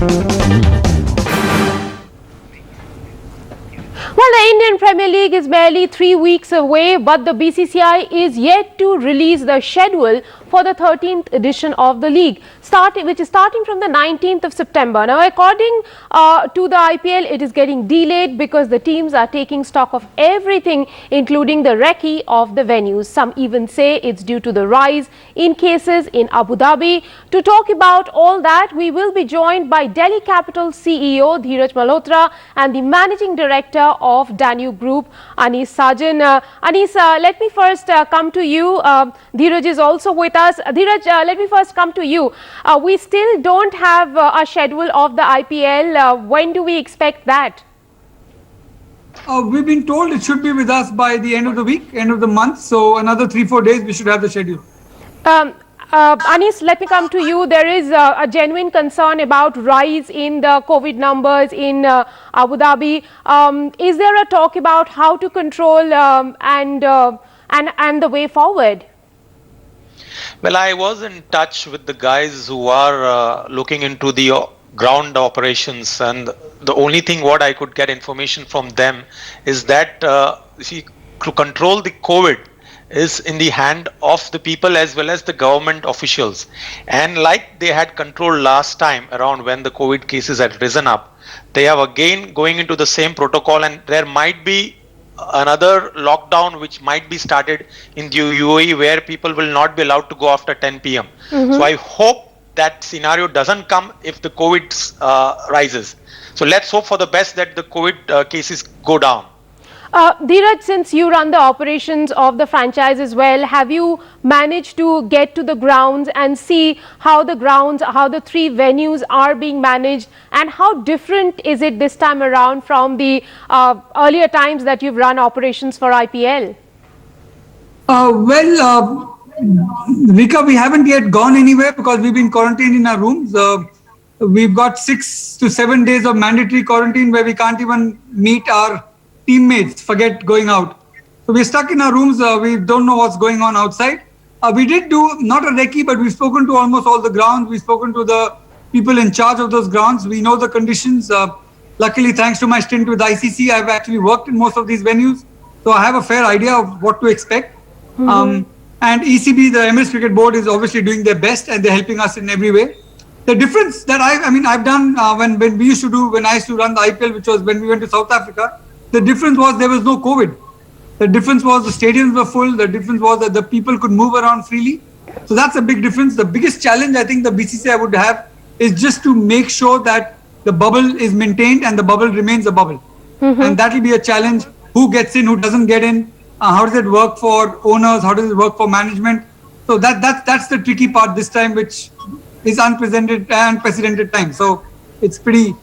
Well, the Indian Premier League is barely 3 weeks away, but the BCCI is yet to release the schedule for the 13th edition of the league, which is starting from the 19th of September. Now, according to the IPL, it is getting delayed because the teams are taking stock of everything, including the recce of the venues. Some even say it's due to the rise in cases in Abu Dhabi. To talk about all that, we will be joined by Delhi Capital CEO Dheeraj Malhotra and the Managing Director of Danube Group, Anis Sajan. Anis, let me first come to you. Dheeraj is also with us. Dheeraj, let me first come to you. We still don't have a schedule of the IPL. When do we expect that? We've been told it should be with us by the end of the week, end of the month. So another 3-4 days, we should have the schedule. Anis, let me come to you. There is a genuine concern about rise in the COVID numbers in Abu Dhabi. Is there a talk about how to control and the way forward? Well, I was in touch with the guys who are looking into the ground operations, and the only thing what I could get information from them is that to control the COVID is in the hand of the people as well as the government officials. And like they had control last time around when the COVID cases had risen up, they have again going into the same protocol, and there might be another lockdown which might be started in the UAE where people will not be allowed to go after 10 p.m. So I hope that scenario doesn't come if the COVID rises. So let's hope for the best that the COVID cases go down. Dheeraj, since you run the operations of the franchise as well, have you managed to get to the grounds and see how the three venues are being managed, and how different is it this time around from the earlier times that you've run operations for IPL? Rika, we haven't yet gone anywhere because we've been quarantined in our rooms. We've got 6 to 7 days of mandatory quarantine where we can't even meet our teammates, forget going out. So we're stuck in our rooms. We don't know what's going on outside. We did do not a recce, but we've spoken to almost all the grounds. We've spoken to the people in charge of those grounds. We know the conditions. Luckily, thanks to my stint with ICC, I've actually worked in most of these venues. So I have a fair idea of what to expect. And ECB, the Emirates Cricket Board, is obviously doing their best, and they're helping us in every way. The difference that I've done when I used to run the IPL, which was when we went to South Africa, the difference was there was no COVID. The difference was the stadiums were full. The difference was that the people could move around freely. So that's a big difference. The biggest challenge I think the BCCI would have is just to make sure that the bubble is maintained and the bubble remains a bubble. And that will be a challenge. Who gets in, who doesn't get in? How does it work for owners? How does it work for management? So that's the tricky part this time, which is unprecedented time. So it's pretty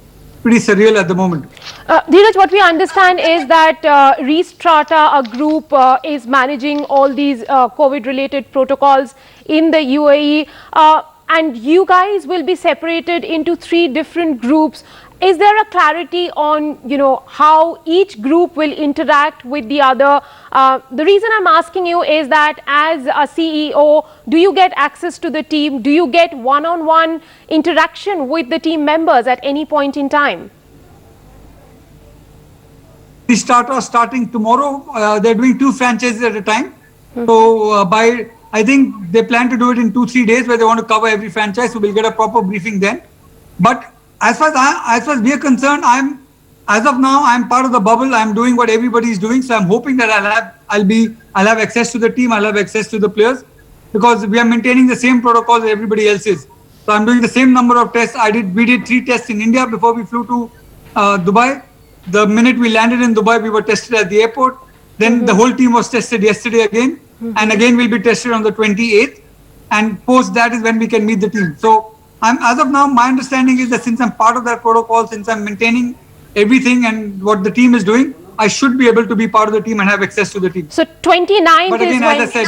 surreal at the moment. Dheeraj, what we understand is that Restrata, a group, is managing all these COVID-related protocols in the UAE, and you guys will be separated into 3 different groups. Is there a clarity on, how each group will interact with the other? The reason I'm asking you is that as a CEO, do you get access to the team? Do you get one-on-one interaction with the team members at any point in time? We starting tomorrow. They're doing 2 franchises at a time. So I think they plan to do it in 2-3 days where they want to cover every franchise. So we'll get a proper briefing then. But as far as we are concerned, as of now, I'm part of the bubble. I'm doing what everybody is doing. So I'm hoping that I'll have access to the team. I'll have access to the players because we are maintaining the same protocols that everybody else is. So I'm doing the same number of tests. We did 3 tests in India before we flew to Dubai. The minute we landed in Dubai, we were tested at the airport. Then the whole team was tested yesterday again. And again, we'll be tested on the 28th. And post that is when we can meet the team. So as of now, my understanding is that since I'm part of that protocol, since I'm maintaining everything and what the team is doing, I should be able to be part of the team and have access to the team. So 29th but again, is as when... I said,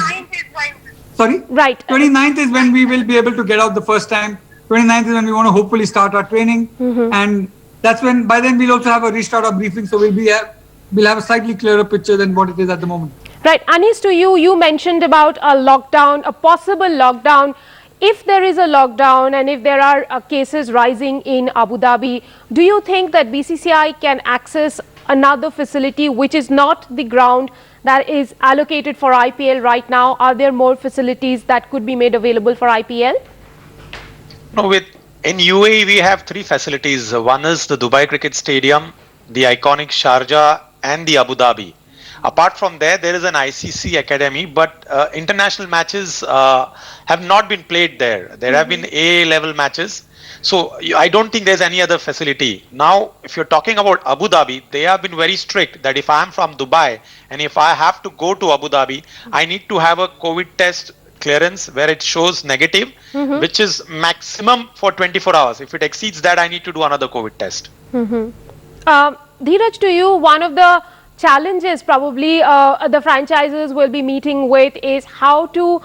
sorry? Right. 29th is when we will be able to get out the first time. 29th is when we want to hopefully start our training. And that's when, by then we'll also have a restart of briefing. So we'll have a slightly clearer picture than what it is at the moment. Right. Anis, to you mentioned about a lockdown, a possible lockdown. if there is a lockdown and if there are cases rising in Abu Dhabi, do you think that BCCI can access another facility which is not the ground that is allocated for IPL right now? Are there more facilities that could be made available for IPL? No, in UAE we have three facilities. One is the Dubai Cricket Stadium, the iconic Sharjah, and the Abu Dhabi. Apart from there is an ICC academy, but international matches have not been played there. There have been A level matches. So I don't think there's any other facility. Now, if you're talking about Abu Dhabi, they have been very strict that if I'm from Dubai and if I have to go to Abu Dhabi, I need to have a COVID test clearance where it shows negative, which is maximum for 24 hours. If it exceeds that, I need to do another COVID test. Dheeraj, to you, one of the challenges probably the franchises will be meeting with is how to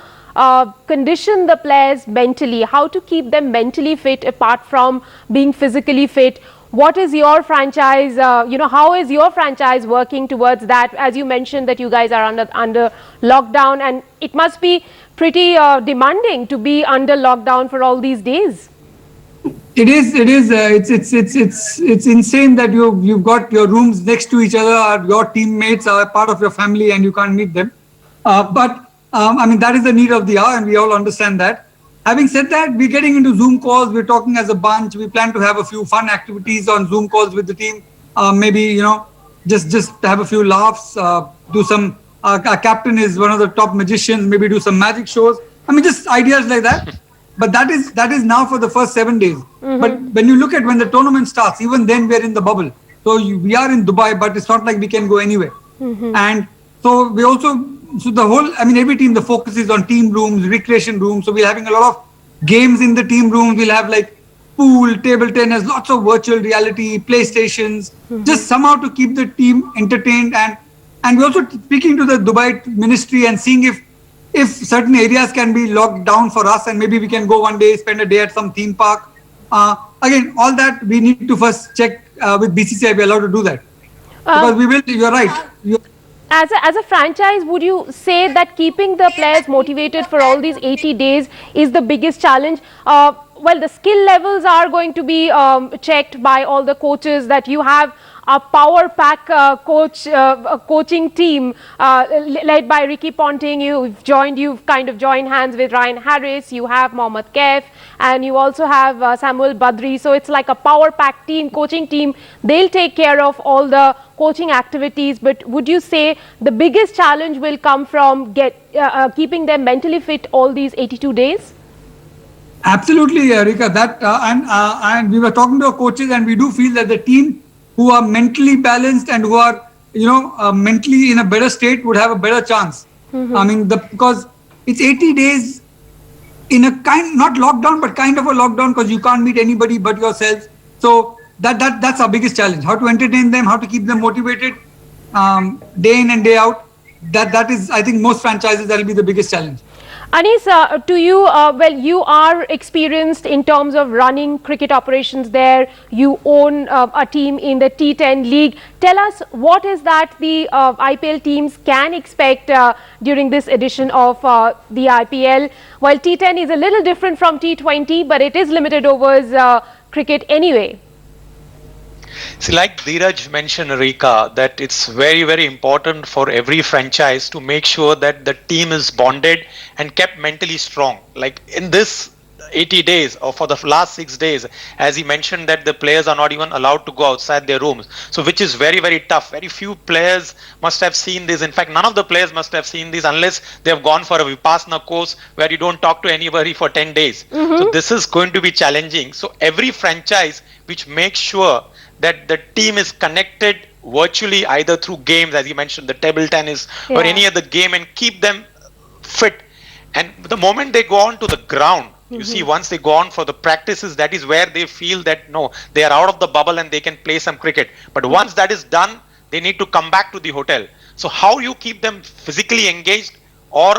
condition the players mentally, how to keep them mentally fit apart from being physically fit. What is your franchise, how is your franchise working towards that? As you mentioned that you guys are under lockdown, and it must be pretty demanding to be under lockdown for all these days. It is. It's insane that you've got your rooms next to each other. Your teammates are part of your family, and you can't meet them. But that is the need of the hour, and we all understand that. Having said that, we're getting into Zoom calls. We're talking as a bunch. We plan to have a few fun activities on Zoom calls with the team. Maybe just have a few laughs. Do some. Our captain is one of the top magicians. Maybe do some magic shows. Just ideas like that. But that is now for the first 7 days. But when you look at when the tournament starts, even then we're in the bubble. So we are in Dubai, but it's not like we can go anywhere. And so we also, every team, the focus is on team rooms, recreation rooms. So we're having a lot of games in the team rooms. We'll have like pool, table tennis, lots of virtual reality, PlayStations, just somehow to keep the team entertained. And we're also speaking to the Dubai ministry and seeing if certain areas can be locked down for us, and maybe we can go one day, spend a day at some theme park. Again, all that we need to first check with BCCI. We're allowed to do that. Because we will, you're right. As a franchise, would you say that keeping the players motivated for all these 80 days is the biggest challenge? Well, the skill levels are going to be checked by all the coaches that you have. A power pack coaching team led by Ricky Ponting. You've kind of joined hands with Ryan Harris. You have Mohammad Kaif, and you also have Samuel Badri. So it's like a power pack team, coaching team. They'll take care of all the coaching activities. But would you say the biggest challenge will come from keeping them mentally fit all these 82 days? Absolutely, Rika. And we were talking to our coaches, and we do feel that the team who are mentally balanced and who are, mentally in a better state would have a better chance. Because it's 80 days in a not lockdown, but kind of a lockdown, because you can't meet anybody but yourself. So that's our biggest challenge. How to entertain them, how to keep them motivated day in and day out. That is, I think, most franchises, that'll be the biggest challenge. Anis, to you, you are experienced in terms of running cricket operations there. You own a team in the T10 league. Tell us, what is that the IPL teams can expect during this edition of the IPL? While T10 is a little different from T20, but it is limited overs cricket anyway. See, like Dheeraj mentioned, Rika, that it's very, very important for every franchise to make sure that the team is bonded and kept mentally strong. Like in this 80 days or for the last 6 days, as he mentioned, that the players are not even allowed to go outside their rooms. So which is very, very tough. Very few players must have seen this. In fact, none of the players must have seen this unless they have gone for a Vipassana course where you don't talk to anybody for 10 days. So this is going to be challenging. So every franchise which makes sure that the team is connected virtually, either through games, as you mentioned, the table tennis or any other game, and keep them fit. And the moment they go on to the ground, you see, once they go on for the practices, that is where they feel that, no, they are out of the bubble and they can play some cricket. But once that is done, they need to come back to the hotel. So how you keep them physically engaged or,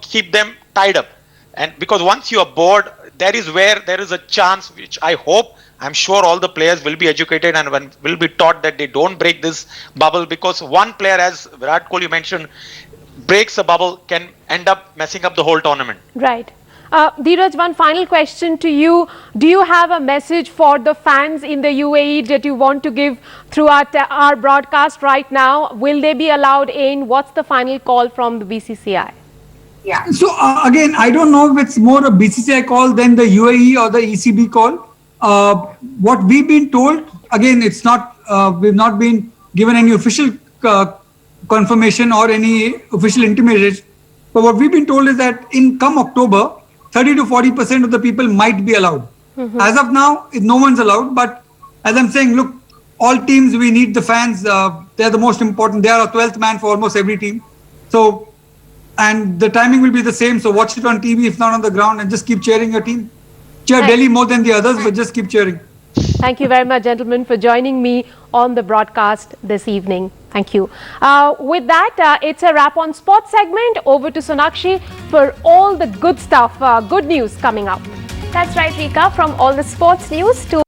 keep them tied up? And because once you are bored, that is where there is a chance, which I'm sure all the players will be educated and will be taught that they don't break this bubble, because one player, as Virat Kohli mentioned, breaks a bubble can end up messing up the whole tournament. Right. Dheeraj, one final question to you. Do you have a message for the fans in the UAE that you want to give throughout our broadcast right now? Will they be allowed in? What's the final call from the BCCI? Yeah. So again, I don't know if it's more a BCCI call than the UAE or the ECB call. What we've been told, again, it's not, we've not been given any official confirmation or any official intimation. But what we've been told is that in come October, 30 to 40% of the people might be allowed. As of now, no one's allowed. But as I'm saying, look, all teams, we need the fans. They're the most important. They are a 12th man for almost every team. So, and the timing will be the same. So watch it on TV, if not on the ground, and just keep cheering your team. Cheer Delhi more than the others, but just keep cheering. Thank you very much, gentlemen, for joining me on the broadcast this evening. Thank you. With that, it's a wrap on sports segment. Over to Sonakshi for all the good stuff, good news coming up. That's right, Rika. From all the sports news to